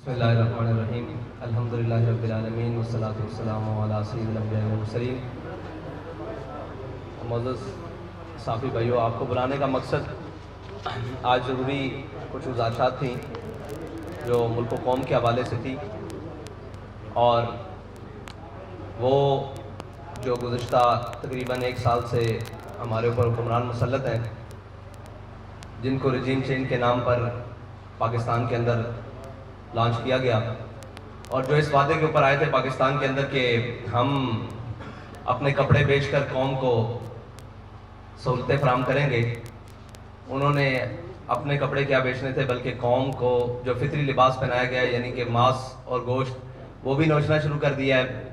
بسم اللہ الرحمن الرحیم الحمدللہ رب العالمین والصلاة والسلام علی سید الانبیاء والمرسلین۔ معزز صافی بھائیو، آپ کو بلانے کا مقصد آج ضروری کچھ گزارشات تھیں جو ملک و قوم کے حوالے سے تھی، اور وہ جو گزشتہ تقریباً 1 سال سے ہمارے اوپر حکمران مسلط ہیں، جن کو رجیم چینج کے نام پر پاکستان کے اندر لانچ کیا گیا، اور جو اس وعدے کے اوپر آئے تھے پاکستان کے اندر کہ ہم اپنے کپڑے بیچ کر قوم کو سہولتیں فراہم کریں گے، انہوں نے اپنے کپڑے کیا بیچنے تھے بلکہ قوم کو جو فطری لباس پہنایا گیا ہے، یعنی کہ ماس اور گوشت، وہ بھی نوچنا شروع کر دیا ہے۔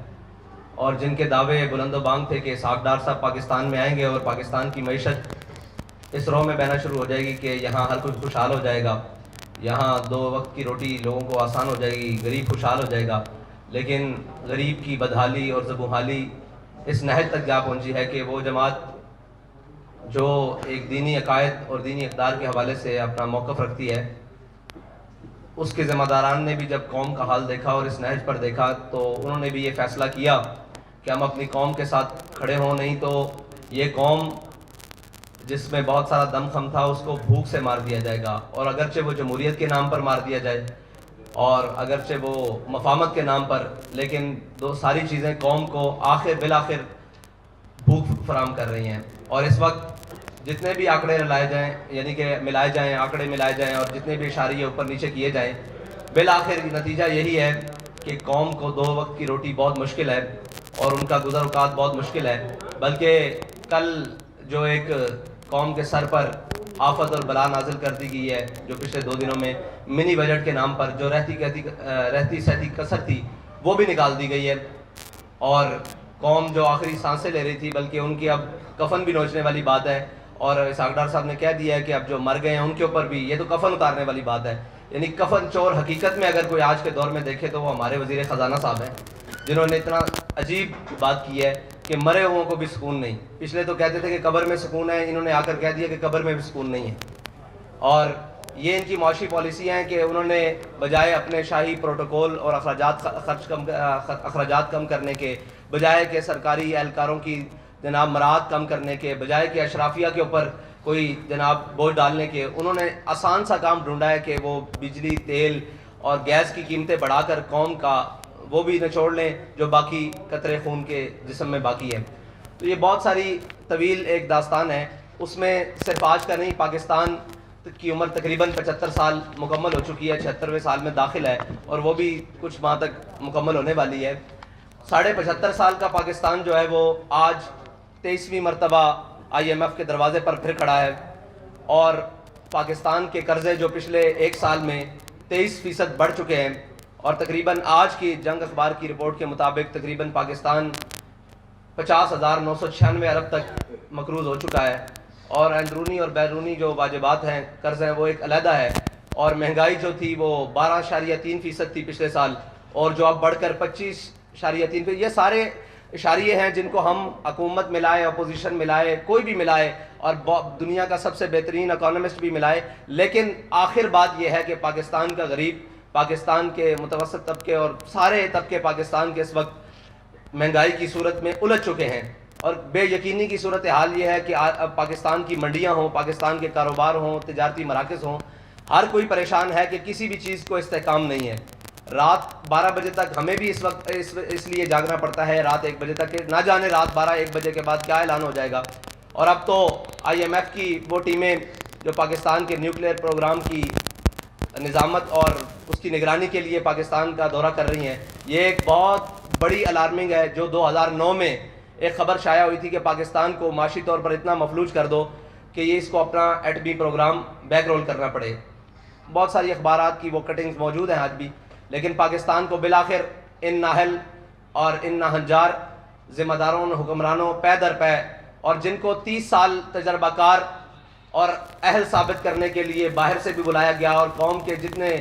اور جن کے دعوے بلند و بانگ تھے کہ اسحاق ڈار صاحب پاکستان میں آئیں گے اور پاکستان کی معیشت اس رو میں بہنا شروع ہو جائے گی کہ یہاں ہر کوئی خوشحال ہو جائے گا، یہاں 2 وقت کی روٹی لوگوں کو آسان ہو جائے گی، غریب خوشحال ہو جائے گا، لیکن غریب کی بدحالی اور زبونحالی اس نہج تک جا پہنچی ہے کہ وہ جماعت جو ایک دینی عقائد اور دینی اقدار کے حوالے سے اپنا موقف رکھتی ہے، اس کے ذمہ داران نے بھی جب قوم کا حال دیکھا اور اس نہج پر دیکھا تو انہوں نے بھی یہ فیصلہ کیا کہ ہم اپنی قوم کے ساتھ کھڑے ہوں، نہیں تو یہ قوم جس میں بہت سارا دم خم تھا اس کو بھوک سے مار دیا جائے گا، اور اگرچہ وہ جمہوریت کے نام پر مار دیا جائے اور اگرچہ وہ مفاہمت کے نام پر، لیکن ساری چیزیں قوم کو بالآخر بھوک فراہم کر رہی ہیں۔ اور اس وقت جتنے بھی آنکڑے لائے جائیں، یعنی کہ ملائے جائیں، آنکڑے ملائے جائیں اور جتنے بھی اشاریے اوپر نیچے کیے جائیں، بالآخر نتیجہ یہی ہے کہ قوم کو 2 وقت کی روٹی بہت مشکل ہے اور ان کا گزر اوقات بہت مشکل ہے۔ بلکہ کل جو ایک قوم کے سر پر آفت اور بلا نازل کر دی گئی ہے، جو پچھلے 2 دنوں میں منی بجٹ کے نام پر جو رہتی سہتی کسر تھی وہ بھی نکال دی گئی ہے، اور قوم جو آخری سانسیں لے رہی تھی بلکہ ان کی اب کفن بھی نوچنے والی بات ہے، اور اسحاق ڈار صاحب نے کہہ دیا ہے کہ اب جو مر گئے ہیں ان کے اوپر بھی یہ تو کفن اتارنے والی بات ہے۔ یعنی کفن چور حقیقت میں اگر کوئی آج کے دور میں دیکھے تو وہ ہمارے وزیر خزانہ صاحب ہیں، جنہوں نے اتنا عجیب بات کی ہے کہ مرے ہوں کو بھی سکون نہیں۔ پچھلے تو کہتے تھے کہ قبر میں سکون ہے، انہوں نے آ کر کہہ دیا کہ قبر میں بھی سکون نہیں ہے۔ اور یہ ان کی معاشی پالیسی ہیں کہ انہوں نے بجائے اپنے شاہی پروٹوکول اور اخراجات کم کرنے کے، بجائے کہ سرکاری اہلکاروں کی جناب مراعات کم کرنے کے، بجائے کہ اشرافیہ کے اوپر کوئی جناب بوجھ ڈالنے کے، انہوں نے آسان سا کام ڈھونڈا ہے کہ وہ بجلی، تیل اور گیس کی قیمتیں بڑھا کر قوم کا وہ بھی نچوڑ لیں جو باقی قطرے خون کے جسم میں باقی ہے۔ تو یہ بہت ساری طویل ایک داستان ہے، اس میں صرف آج کا نہیں، پاکستان کی عمر تقریباً 75 سال مکمل ہو چکی ہے، 76ویں سال میں داخل ہے اور وہ بھی کچھ ماہ تک مکمل ہونے والی ہے۔ 75.5 سال کا پاکستان جو ہے وہ آج 23ویں مرتبہ IMF کے دروازے پر پھر کھڑا ہے، اور پاکستان کے قرضے جو پچھلے 1 سال میں 23% بڑھ چکے ہیں، اور تقریباً آج کی جنگ اخبار کی رپورٹ کے مطابق تقریباً پاکستان 50,996 ارب تک مقروض ہو چکا ہے، اور اندرونی اور بیرونی جو واجبات ہیں، قرض ہیں، وہ ایک علیحدہ ہے، اور مہنگائی جو تھی وہ 12.3% تھی پچھلے سال، اور جو اب بڑھ کر 25.3%۔ یہ سارے اشاریے ہیں جن کو ہم حکومت ملائے، اپوزیشن ملائے، کوئی بھی ملائے، اور دنیا کا سب سے بہترین اکانومسٹ بھی ملائے، لیکن آخر بات یہ ہے کہ پاکستان کا غریب، پاکستان کے متوسط طبقے اور سارے طبقے پاکستان کے اس وقت مہنگائی کی صورت میں الجھ چکے ہیں، اور بے یقینی کی صورتحال یہ ہے کہ اب پاکستان کی منڈیاں ہوں، پاکستان کے کاروبار ہوں، تجارتی مراکز ہوں، ہر کوئی پریشان ہے کہ کسی بھی چیز کو استحکام نہیں ہے۔ رات 12 بجے تک ہمیں بھی اس وقت اس لیے جاگنا پڑتا ہے، رات 1 بجے تک، کہ نہ جانے رات 12-1 بجے کے بعد کیا اعلان ہو جائے گا۔ اور اب تو IMF کی وہ ٹیمیں جو پاکستان کے نیوکلیئر پروگرام کی نظامت اور اس کی نگرانی کے لیے پاکستان کا دورہ کر رہی ہیں، یہ ایک بہت بڑی الارمنگ ہے۔ جو 2009 میں ایک خبر شائع ہوئی تھی کہ پاکستان کو معاشی طور پر اتنا مفلوج کر دو کہ یہ اس کو اپنا ایٹمی پروگرام بیک رول کرنا پڑے، بہت ساری اخبارات کی وہ کٹنگز موجود ہیں آج بھی، لیکن پاکستان کو بالآخر ان نااہل اور ان ناہنجار ذمہ داروں، حکمرانوں پے در پے، اور جن کو 30 سال تجربہ کار اور اہل ثابت کرنے کے لیے باہر سے بھی بلایا گیا، اور قوم کے جتنے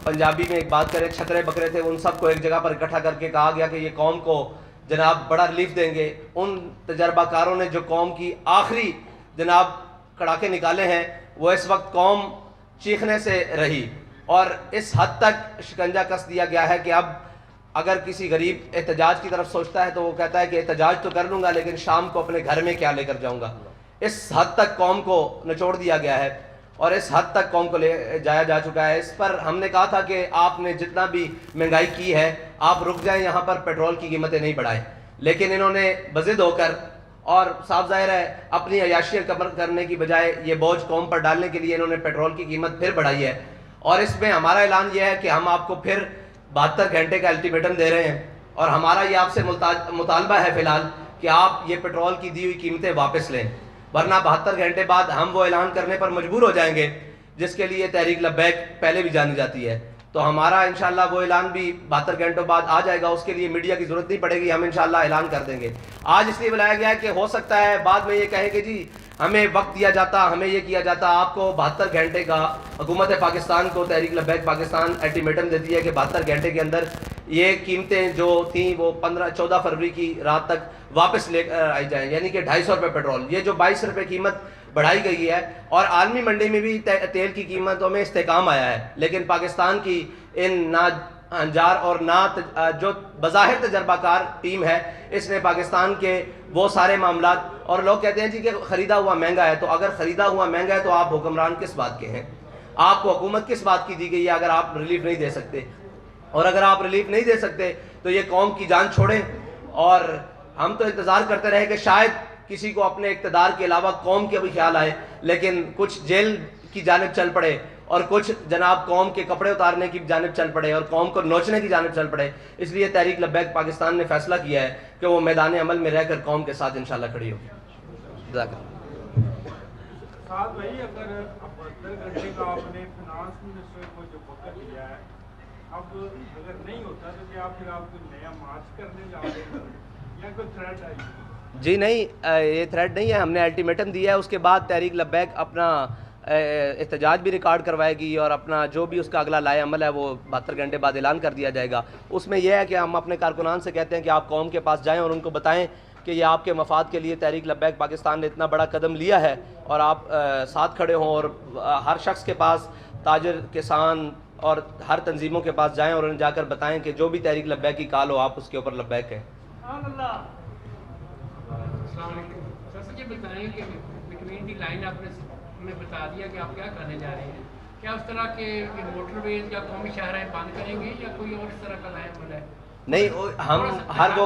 پنجابی میں ایک بات کرے چھترے بکرے تھے ان سب کو ایک جگہ پر اکٹھا کر کے کہا گیا کہ یہ قوم کو جناب بڑا ریلیف دیں گے۔ ان تجربہ کاروں نے جو قوم کی آخری جناب کڑاکے نکالے ہیں، وہ اس وقت قوم چیخنے سے رہی، اور اس حد تک شکنجہ کس دیا گیا ہے کہ اب اگر کسی غریب احتجاج کی طرف سوچتا ہے تو وہ کہتا ہے کہ احتجاج تو کر لوں گا لیکن شام کو اپنے گھر میں کیا لے کر جاؤں گا. اس حد تک قوم کو نچوڑ دیا گیا ہے اور اس حد تک قوم کو لے جایا جا چکا ہے. اس پر ہم نے کہا تھا کہ آپ نے جتنا بھی مہنگائی کی ہے آپ رک جائیں, یہاں پر پیٹرول کی قیمتیں نہیں بڑھائیں, لیکن انہوں نے بضد ہو کر اور صاف ظاہر ہے اپنی عیاشیاں کم کرنے کی بجائے یہ بوجھ قوم پر ڈالنے کے لیے انہوں نے پیٹرول کی قیمت پھر بڑھائی ہے. اور اس میں ہمارا اعلان یہ ہے کہ ہم آپ کو پھر 72 گھنٹے کا الٹیمیٹم دے رہے ہیں اور ہمارا یہ آپ سے مطالبہ ہے فی الحال کہ آپ یہ پیٹرول کی دی ہوئی قیمتیں واپس لیں, ورنہ 72 گھنٹے بعد ہم وہ اعلان کرنے پر مجبور ہو جائیں گے جس کے لیے تحریک لبیک پہلے بھی جانی جاتی ہے. تو ہمارا انشاءاللہ وہ اعلان بھی 72 گھنٹوں بعد آ جائے گا, اس کے لیے میڈیا کی ضرورت نہیں پڑے گی, ہم انشاءاللہ اعلان کر دیں گے. آج اس لیے بلایا گیا ہے کہ ہو سکتا ہے بعد میں یہ کہیں کہ جی ہمیں وقت دیا جاتا, ہمیں یہ کیا جاتا. آپ کو 72 گھنٹے کا حکومت پاکستان کو تحریک لبیک پاکستان الٹیمیٹم دیتی ہے کہ 72 گھنٹے کے اندر یہ قیمتیں جو تھیں وہ 14 فروری کی رات تک واپس لے کر آئی جائیں, یعنی کہ 250 روپے پیٹرول, یہ جو 22 روپے قیمت بڑھائی گئی ہے. اور عالمی منڈی میں بھی تیل کی قیمتوں میں استحکام آیا ہے, لیکن پاکستان کی ان ناجار اور جو بظاہر تجربہ کار ٹیم ہے اس نے پاکستان کے وہ سارے معاملات, اور لوگ کہتے ہیں جی کہ خریدا ہوا مہنگا ہے, تو اگر خریدا ہوا مہنگا ہے تو آپ حکمران کس بات کے ہیں, آپ کو حکومت کس بات کی دی گئی ہے اگر آپ ریلیف نہیں دے سکتے؟ اور اگر آپ ریلیف نہیں دے سکتے تو یہ قوم کی جان چھوڑیں. اور ہم تو انتظار کرتے رہے کہ شاید کسی کو اپنے اقتدار کے علاوہ قوم کے بھی خیال آئے, لیکن کچھ جیل کی جانب چل پڑے اور کچھ جناب قوم کے کپڑے اتارنے کی جانب چل پڑے اور قوم کو نوچنے کی جانب چل پڑے. اس لیے تحریک لبیک پاکستان نے فیصلہ کیا ہے کہ وہ میدان عمل میں رہ کر قوم کے ساتھ انشاءاللہ کھڑی ہوگی. ساتھ بھائی اگر 72 گھنٹے کا آپ نے فنانس منسٹر کو جو وقت دیا ہے, اب اگر نہیں ہوتا تو کیا پھر آپ کوئی نیا مارچ کرنے جا رہے ہیں یا کوئی تھریٹ آئی؟ جی نہیں, یہ تھریٹ نہیں ہے, ہم نے الٹیمیٹم دیا ہے. اس کے بعد تحریک لبیک اپنا احتجاج بھی ریکارڈ کروائے گی اور اپنا جو بھی اس کا اگلا لائے عمل ہے وہ 72 گھنٹے بعد اعلان کر دیا جائے گا. اس میں یہ ہے کہ ہم اپنے کارکنان سے کہتے ہیں کہ آپ قوم کے پاس جائیں اور ان کو بتائیں کہ یہ آپ کے مفاد کے لیے تحریک لبیک پاکستان نے اتنا بڑا قدم لیا ہے اور آپ ساتھ کھڑے ہوں, اور ہر شخص کے پاس, تاجر, کسان اور ہر تنظیموں کے پاس جائیں اور انہیں جا کر بتائیں کہ جو بھی تحریک لبیک کی کال ہو آپ اس کے اوپر لبیک ہیں. السلام علیکم سر, یہ بتائیں کہ بٹوین دی لائن آپ نے ہمیں بتا دیا کہ آپ کیا کرنے جا رہے ہیں, کیا اس طرح کے موٹر ویز یا قومی شاہراہیں بند کریں گے یا کوئی اور اس طرح کا لائن عمل ہے؟ نہیں, ہم ہر وہ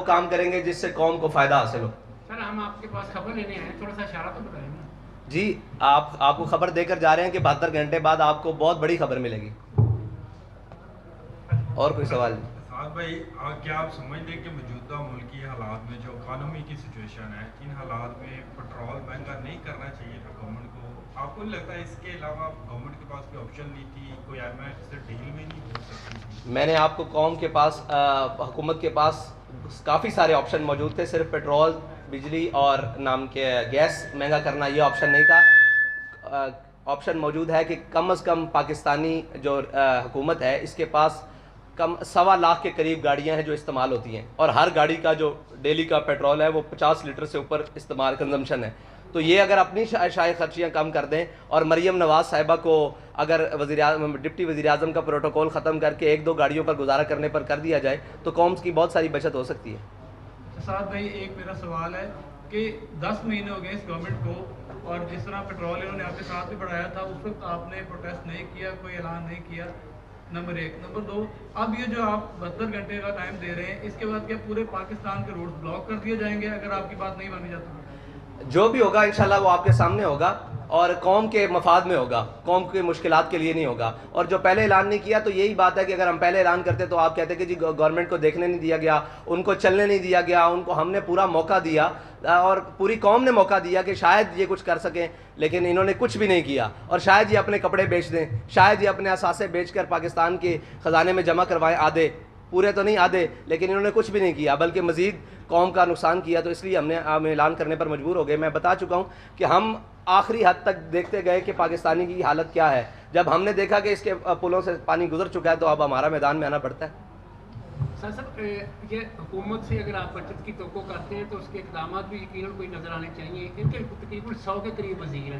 کام کریں گے جس سے قوم کو فائدہ حاصل ہو. سر ہم آپ کے پاس خبر لینے آئے ہیں, تھوڑا سا اشارہ تو بتائیں نا. جی آپ کو خبر دے کر جا رہے ہیں کہ 72 گھنٹے بعد آپ کو بہت بڑی خبر ملے گی. اور کوئی سوال نہیں؟ بھائی کیا آپ سمجھتے ہیں کہ موجودہ ملکی حالات میں جو اکانومی کی سچویشن ہے, ان حالات میں پیٹرول مہنگا نہیں کرنا چاہیے تھا گورنمنٹ کو؟ آپ کو نہیں لگتا ہے اس کے علاوہ گورنمنٹ کے پاس کوئی آپشن نہیں تھی, کوئی IMF سے ڈیل میں نہیں ہو سکتی تھی؟ میں نے آپ کو قوم کے پاس, حکومت کے پاس کافی سارے آپشن موجود تھے, صرف پیٹرول, بجلی اور نام کے گیس مہنگا کرنا یہ آپشن نہیں تھا. آپشن موجود ہے کہ کم از کم پاکستانی جو حکومت ہے اس کے پاس کم 1.25 لاکھ کے قریب گاڑیاں ہیں جو استعمال ہوتی ہیں, اور ہر گاڑی کا جو ڈیلی کا پیٹرول ہے وہ 50 لیٹر سے اوپر استعمال کنزمپشن ہے. تو یہ اگر اپنی شائع خرچیاں کم کر دیں اور مریم نواز صاحبہ کو اگر ڈپٹی وزیر اعظم کا پروٹوکول ختم کر کے 1-2 گاڑیوں پر گزارا کرنے پر کر دیا جائے تو قوم کی بہت ساری بچت ہو سکتی ہے. سعد بھائی ایک میرا سوال ہے کہ 10 مہینے ہو گئے اس گورنمنٹ کو, اور جس طرح پیٹرول انہوں نے آپ کے ساتھ بھی بڑھایا تھا اس وقت آپ نے پروٹیسٹ نہیں کیا, کوئی اعلان نہیں کیا, نمبر 1. نمبر 2, اب یہ جو آپ 72 گھنٹے کا ٹائم دے رہے ہیں اس کے بعد کیا پورے پاکستان کے روڈ بلاک کر دیے جائیں گے اگر آپ کی بات نہیں مانی جاتی؟ جو بھی ہوگا انشاءاللہ وہ آپ کے سامنے ہوگا اور قوم کے مفاد میں ہوگا, قوم کی مشکلات کے لیے نہیں ہوگا. اور جو پہلے اعلان نہیں کیا تو یہی بات ہے کہ اگر ہم پہلے اعلان کرتے تو آپ کہتے کہ جی گورنمنٹ کو دیکھنے نہیں دیا گیا, ان کو چلنے نہیں دیا گیا, ان کو ہم نے پورا موقع دیا اور پوری قوم نے موقع دیا کہ شاید یہ کچھ کر سکیں, لیکن انہوں نے کچھ بھی نہیں کیا. اور شاید یہ اپنے کپڑے بیچ دیں, شاید یہ اپنے اثاثے بیچ کر پاکستان کے خزانے میں جمع کروائیں, آدھے, پورے تو نہیں آدھے, لیکن انہوں نے کچھ بھی نہیں کیا بلکہ مزید قوم کا نقصان کیا. تو اس لیے ہم اعلان کرنے پر مجبور ہو گئے. میں بتا چکا ہوں کہ ہم آخری حد تک دیکھتے گئے کہ پاکستانی کی حالت کیا ہے. جب ہم نے دیکھا کہ اس کے پلوں سے پانی گزر چکا ہے تو اب ہمارا میدان میں آنا پڑتا ہے. سر یہ حکومت سے اگر آپ بچت کی توقع کرتے ہیں تو اس کے اقدامات بھی یقیناً کوئی نظر آنے چاہیے. ان کے تقریباً 100 کے قریب وزیر ہیں,